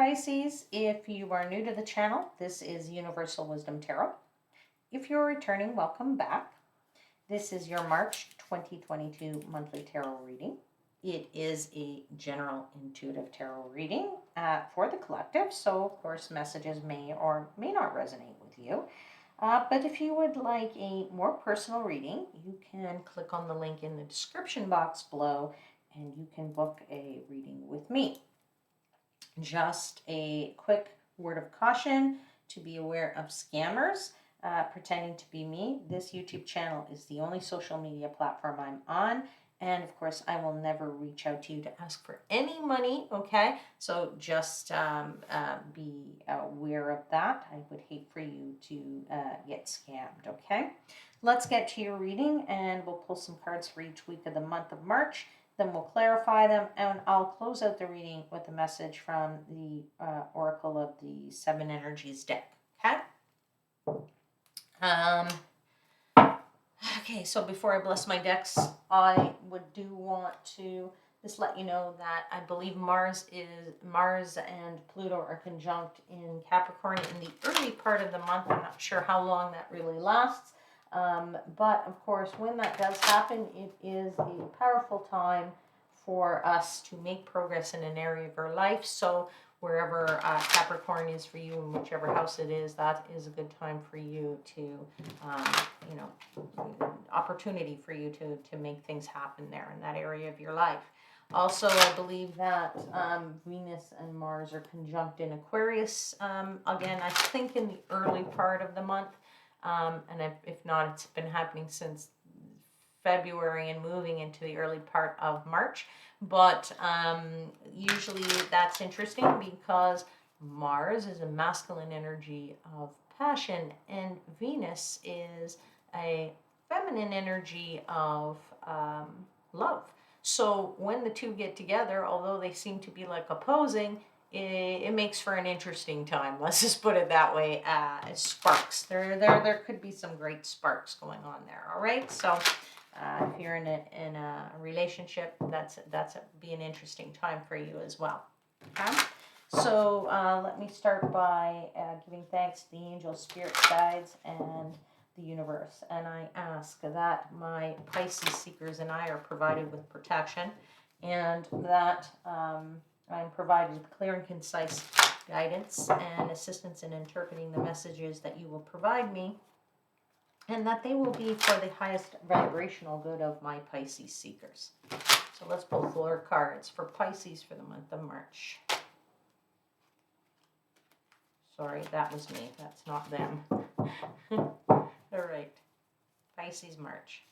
Pisces. If you are new to the channel, this is Universal Wisdom Tarot. If you're returning, welcome back. This is your March 2022 monthly tarot reading. It is a general intuitive tarot reading for the collective, so of course messages may or may not resonate with you. But if you would like a more personal reading, you can click on the link in the description box below and you can book a reading with me. Just a quick word of caution to be aware of scammers pretending to be me. This YouTube channel is the only social media platform I'm on. And of course, I will never reach out to you to ask for any money, okay? So just be aware of that. I would hate for you to get scammed, okay? Let's get to your reading, and we'll pull some cards for each week of the month of March. Then we'll clarify them, and I'll close out the reading with a message from the Oracle of the Seven Energies deck, okay? Okay, so before I bless my decks, I do want to just let you know that I believe Mars and Pluto are conjunct in Capricorn in the early part of the month. I'm not sure how long that really lasts. But of course, when that does happen, it is a powerful time for us to make progress in an area of our life. So wherever Capricorn is for you, in whichever house it is, that is a good time for you to, opportunity for you to make things happen there in that area of your life. Also, I believe that Venus and Mars are conjunct in Aquarius. Again, I think in the early part of the month. And if not, it's been happening since February and moving into the early part of March. But usually that's interesting because Mars is a masculine energy of passion and Venus is a feminine energy of love. So when the two get together, although they seem to be like opposing, it makes for an interesting time. Let's just put it that way. Sparks. There could be some great sparks going on there. All right. So if you're in a relationship, that's be an interesting time for you as well. Okay. So let me start by giving thanks to the angels, spirit guides, and the universe. And I ask that my Pisces seekers and I are provided with protection, and that I'm provided with clear and concise guidance and assistance in interpreting the messages that you will provide me, and that they will be for the highest vibrational good of my Pisces seekers. So let's pull 4 cards for Pisces for the month of March. Sorry, that was me. That's not them. All right. Pisces, March.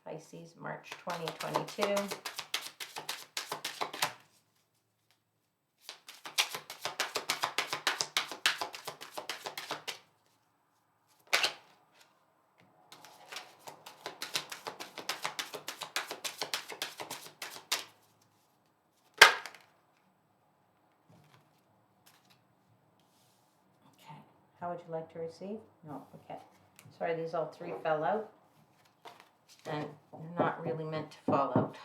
Pisces, March 2022. Okay. How would you like to receive? No. Okay. Sorry, these all 3 fell out. And they're not really meant to fall out.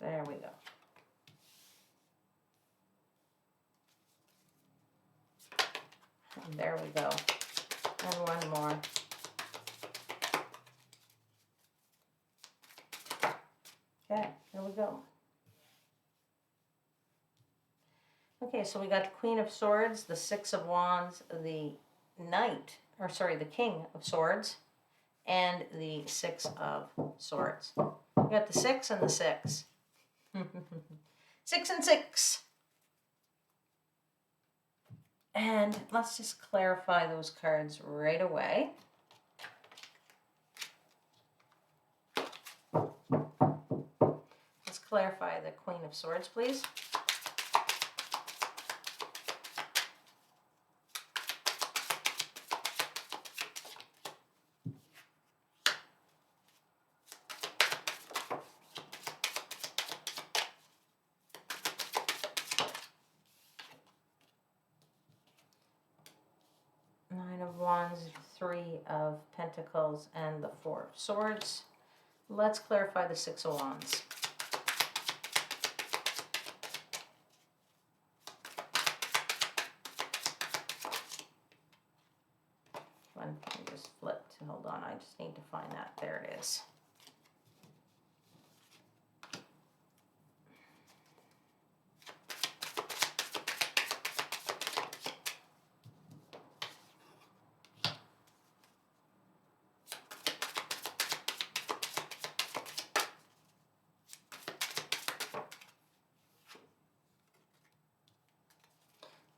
There we go. And there we go. And one more. Okay, there we go. Okay, so we got the Queen of Swords, the 6 of Wands, the King of Swords, and the 6 of Swords. We got the 6 and the 6. 6 and 6. And let's just clarify those cards right away. Let's clarify the Queen of Swords, please. Nine of Wands, 3 of Pentacles and the Four of Swords. Let's clarify the Six of Wands. I just flipped. Hold on, I just need to find that. There it is.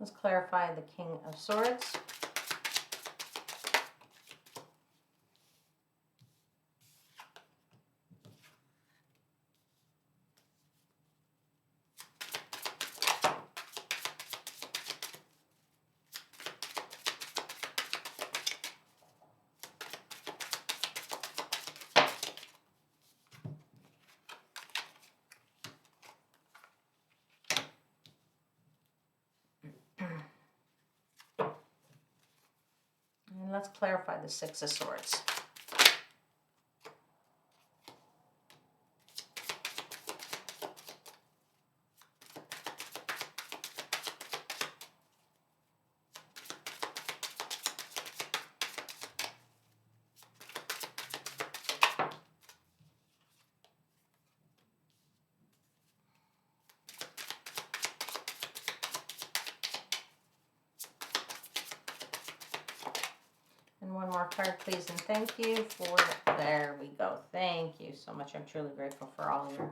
Let's clarify the King of Swords. And let's clarify the Six of Swords. And one more card, please, and thank you for, there we go. Thank you so much. I'm truly grateful for all your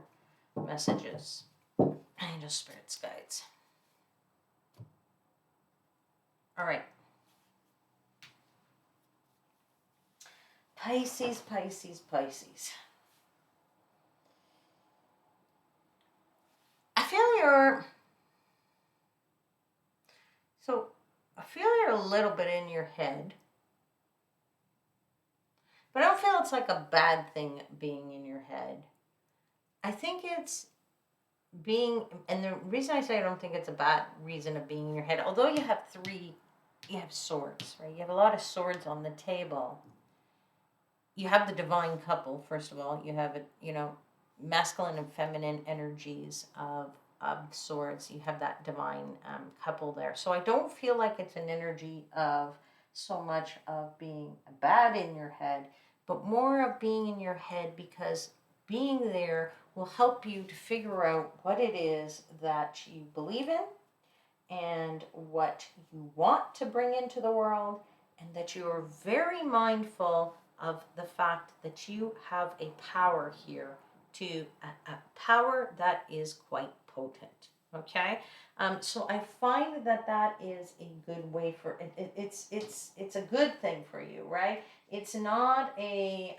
messages. Angel, spirits, guides. All right. Pisces, Pisces, Pisces. I feel you're a little bit in your head. But I don't feel it's like a bad thing being in your head. I think it's being, and the reason I say I don't think it's a bad reason of being in your head, although you have swords, right? You have a lot of swords on the table. You have the divine couple, first of all. You have, masculine and feminine energies of swords. You have that divine couple there. So I don't feel like it's an energy of so much of being bad in your head, but more of being in your head because being there will help you to figure out what it is that you believe in and what you want to bring into the world, and that you are very mindful of the fact that you have a power here, a power that is quite potent. Okay, so I find that is a good way for it. It's a good thing for you, right? It's not a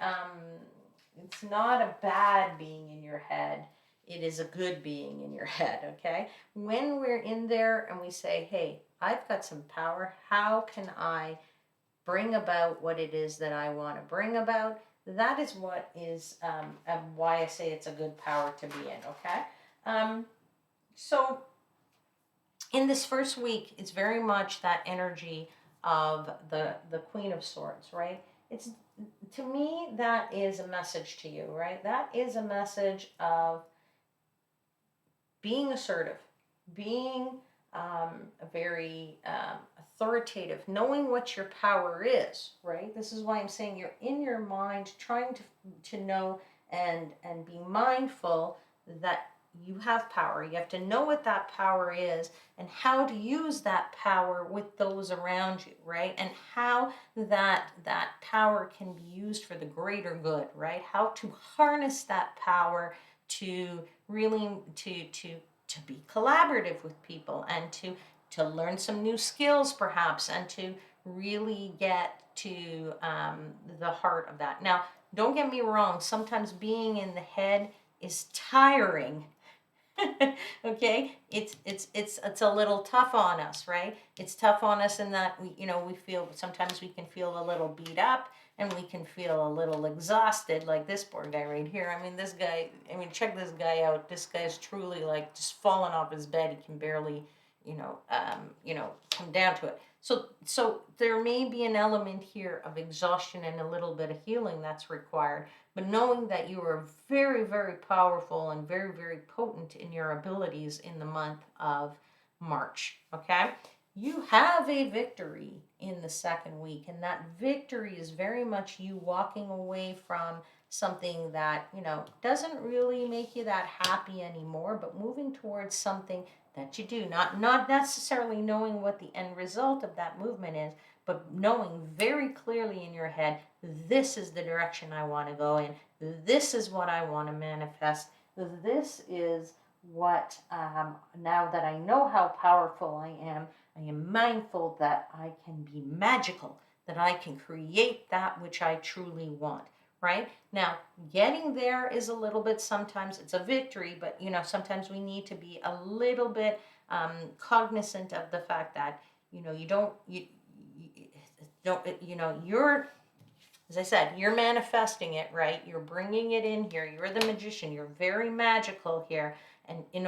bad being in your head. It is a good being in your head. Okay, when we're in there and we say, "Hey, I've got some power. How can I bring about what it is that I want to bring about?" That is what is why I say it's a good power to be in. Okay. So in this first week, it's very much that energy of the Queen of Swords, right? It's, to me, that is a message to you, right? That is a message of being assertive, being very authoritative, knowing what your power is, right? This is why I'm saying you're in your mind trying to know and be mindful that you have power. You have to know what that power is and how to use that power with those around you, right? And how that power can be used for the greater good, right? How to harness that power to really to be collaborative with people and to learn some new skills perhaps, and to really get to the heart of that. Now, don't get me wrong, sometimes being in the head is tiring. Okay, it's a little tough on us, right? It's tough on us in that we feel, sometimes we can feel a little beat up and we can feel a little exhausted, like this poor guy right here. This guy, check this guy out. This guy's truly like just fallen off his bed. He can barely come down to it. So there may be an element here of exhaustion and a little bit of healing that's required, but knowing that you are very, very powerful and very, very potent in your abilities in the month of March, okay? You have a victory in the second week, and that victory is very much you walking away from something that, doesn't really make you that happy anymore, but moving towards something that you do, not necessarily knowing what the end result of that movement is, but knowing very clearly in your head, this is the direction I want to go in, this is what I want to manifest, this is what, now that I know how powerful I am mindful that I can be magical, that I can create that which I truly want. Right? Now, getting there is a little bit, sometimes it's a victory, but sometimes we need to be a little bit cognizant of the fact that, you don't, you're, as I said, you're manifesting it, right? You're bringing it in here. You're the magician. You're very magical here. And in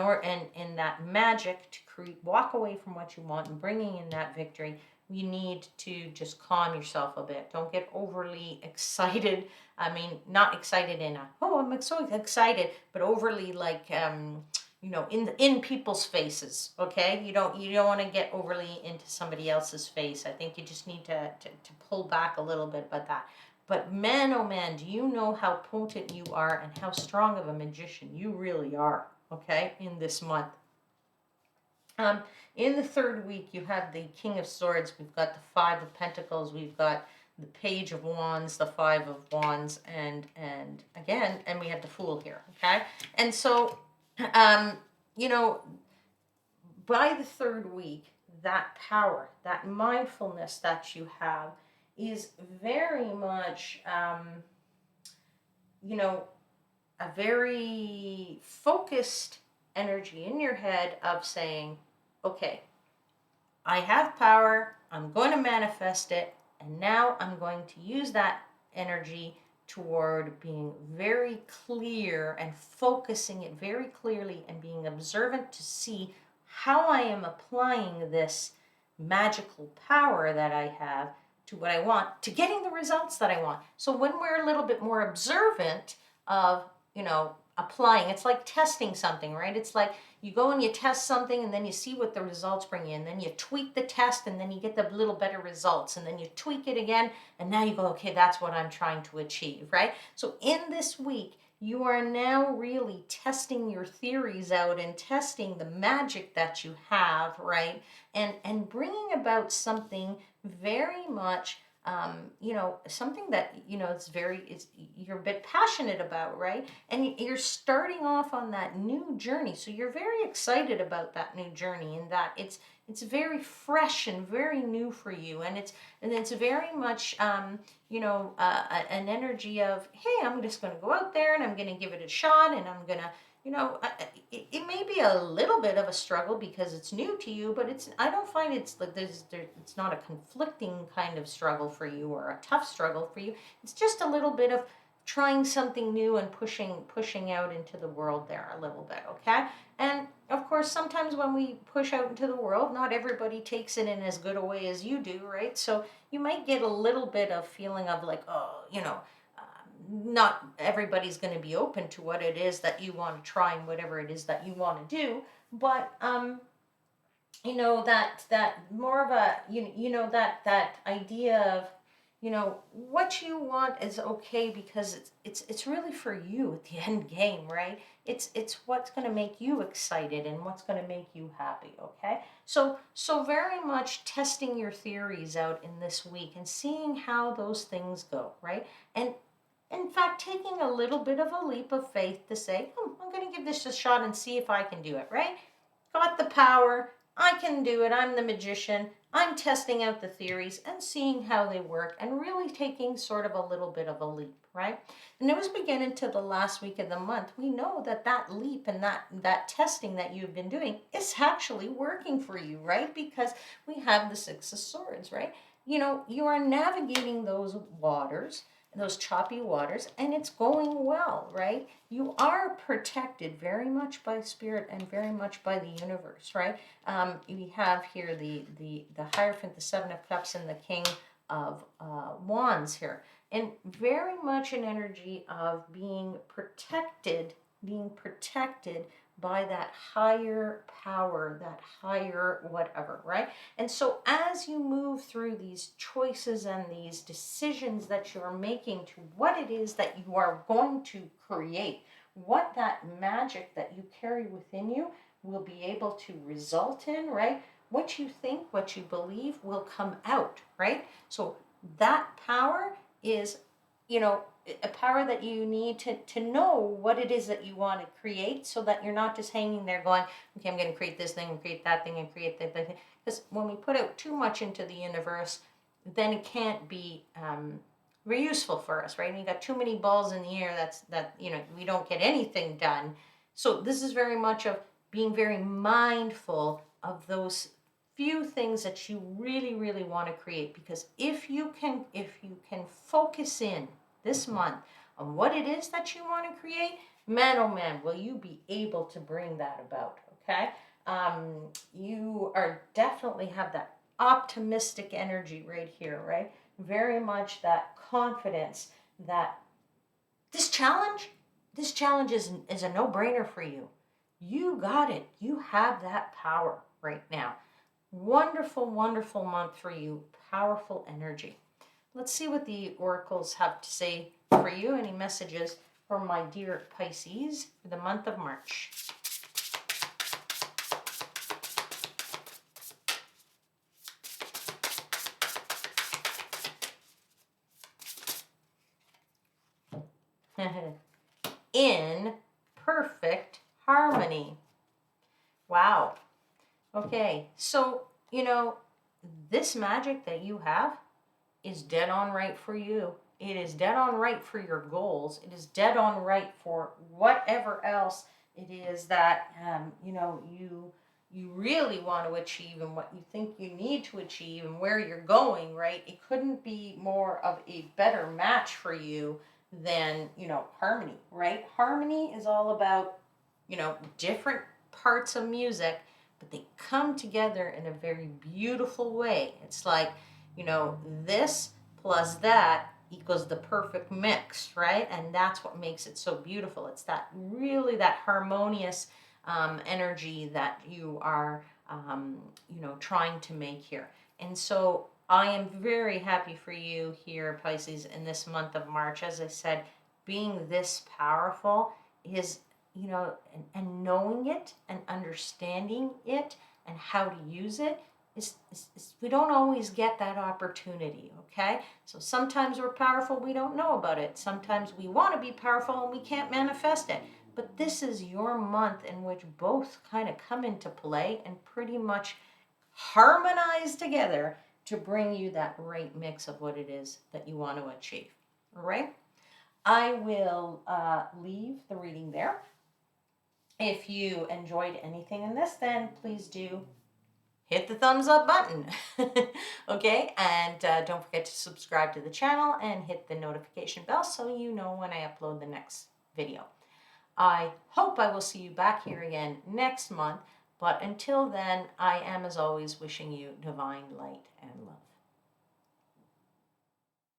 that magic to walk away from what you want and bringing in that victory, you need to just calm yourself a bit. Don't get overly excited. I mean, not excited in a, oh, I'm so excited, but overly like, in people's faces. Okay, you don't want to get overly into somebody else's face. I think you just need to pull back a little bit about that. But man, oh man, do you know how potent you are and how strong of a magician you really are? Okay, in this month. In the third week, you have the King of Swords. We've got the Five of Pentacles. We've got the Page of Wands, the Five of Wands, and we have the Fool here. Okay, and so, by the third week, that power, that mindfulness that you have, is very much, a very focused energy in your head of saying, okay, I have power, I'm going to manifest it, and now I'm going to use that energy toward being very clear and focusing it very clearly and being observant to see how I am applying this magical power that I have to what I want, to getting the results that I want. So when we're a little bit more observant of, applying, it's like testing something, right? It's like you go and you test something and then you see what the results bring you, and then you tweak the test and then you get the little better results, and then you tweak it again and now you go, okay, that's what I'm trying to achieve, right? So in this week, you are now really testing your theories out and testing the magic that you have, right? And bringing about something very much, something that, you're a bit passionate about, right? And you're starting off on that new journey. So you're very excited about that new journey, and that it's very fresh and very new for you. And it's very much, an energy of, hey, I'm just going to go out there and I'm going to give it a shot, and I'm going to, it may be a little bit of a struggle because it's new to you, but I don't find it's like it's not a conflicting kind of struggle for you or a tough struggle for you. It's just a little bit of trying something new and pushing out into the world there a little bit, okay? And of course, sometimes when we push out into the world, not everybody takes it in as good a way as you do, right? So you might get a little bit of feeling of like, oh, not everybody's going to be open to what it is that you want to try and whatever it is that you want to do, but that more of a that idea of what you want is okay, because it's really for you at the end game, right? It's what's going to make you excited and what's going to make you happy, okay? So very much testing your theories out in this week and seeing how those things go, right? And in fact, taking a little bit of a leap of faith to say, I'm going to give this a shot and see if I can do it, right? Got the power. I can do it. I'm the magician. I'm testing out the theories and seeing how they work, and really taking sort of a little bit of a leap, right? And as we get into the last week of the month, we know that leap and that testing that you've been doing is actually working for you, right? Because we have the Six of Swords, right? You are navigating those waters those choppy waters, and it's going well, right? You are protected very much by spirit and very much by the universe, right? We have here the Hierophant, the Seven of Cups, and the King of Wands here, and very much an energy of being protected by that higher power, that higher whatever, right? And so as you move through these choices and these decisions that you're making to what it is that you are going to create, what that magic that you carry within you will be able to result in, right? What you think, what you believe will come out, right? So that power is, a power that you need to know what it is that you want to create, so that you're not just hanging there going, okay, I'm going to create this thing and create that thing and create that thing. Because when we put out too much into the universe, then it can't be very useful for us, right? And you got too many balls in the air, we don't get anything done. So this is very much of being very mindful of those few things that you really, really want to create. Because if you can focus in this month on what it is that you want to create, man, oh man, will you be able to bring that about, okay? You are definitely have that optimistic energy right here, right? Very much that confidence that this challenge is a no-brainer for you. You got it. You have that power right now. Wonderful, wonderful month for you. Powerful energy. Let's see what the oracles have to say for you. Any messages for my dear Pisces for the month of March? In perfect harmony. Wow. Okay, so, this magic that you have is dead on right for you. It is dead on right for your goals. It is dead on right for whatever else it is that, you really want to achieve, and what you think you need to achieve, and where you're going, right? It couldn't be more of a better match for you than, harmony, right? Harmony is all about, different parts of music, but they come together in a very beautiful way. It's like, this plus that equals the perfect mix, right? And that's what makes it so beautiful. It's that really that harmonious energy that you are, trying to make here. And so I am very happy for you here, Pisces, in this month of March. As I said, being this powerful is, and knowing it and understanding it and how to use it is we don't always get that opportunity, okay? So sometimes we're powerful, we don't know about it. Sometimes we want to be powerful and we can't manifest it. But this is your month in which both kind of come into play and pretty much harmonize together to bring you that right mix of what it is that you want to achieve. All right? I will leave the reading there. If you enjoyed anything in this, then please do hit the thumbs up button. Okay? And don't forget to subscribe to the channel and hit the notification bell so you know when I upload the next video. I hope I will see you back here again next month. But until then, I am, as always, wishing you divine light and love.